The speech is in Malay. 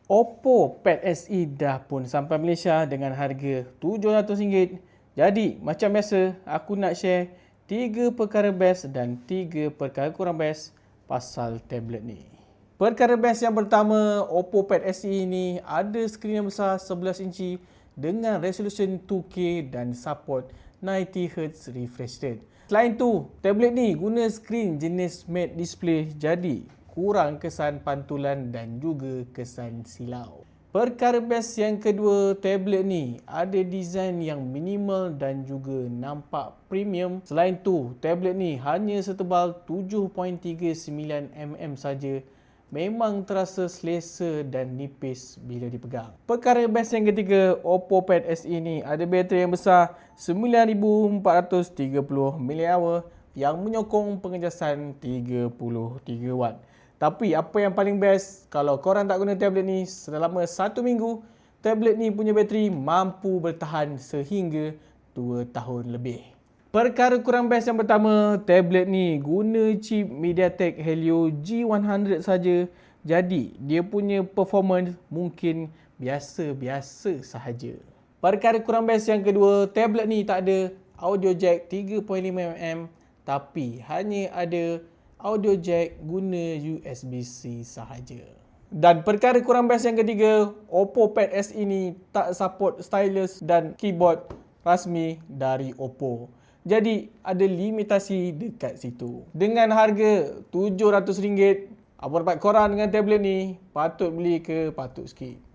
Oppo Pad SE dah pun sampai Malaysia dengan harga RM700. Jadi, macam biasa, aku nak share 3 perkara best dan 3 perkara kurang best pasal tablet ni. Perkara best yang pertama, Oppo Pad SE ni ada skrin yang besar 11 inci dengan resolution 2K dan support 90Hz refresh rate. Selain tu, tablet ni guna skrin jenis matte display, jadi kurang kesan pantulan dan juga kesan silau. Perkara best yang kedua, tablet ni ada design yang minimal dan juga nampak premium. Selain tu, tablet ni hanya setebal 7.39mm saja. Memang terasa selesa dan nipis bila dipegang. Perkara best yang ketiga, Oppo Pad SE ni ada bateri yang besar 9430mAh yang menyokong pengecasan 33W. Tapi apa yang paling best, kalau korang tak guna tablet ni selama 1 minggu, tablet ni punya bateri mampu bertahan sehingga 2 tahun lebih. Perkara kurang best yang pertama, tablet ni guna chip MediaTek Helio G100 saja. Jadi, dia punya performance mungkin biasa-biasa sahaja. Perkara kurang best yang kedua, tablet ni tak ada audio jack 3.5mm tapi hanya ada audio jack guna USB-C sahaja. Dan perkara kurang best yang ketiga, Oppo Pad SE ni tak support stylus dan keyboard rasmi dari Oppo. Jadi ada limitasi dekat situ. Dengan harga RM700, apa dapat korang dengan tablet ni? Patut beli ke patut skip?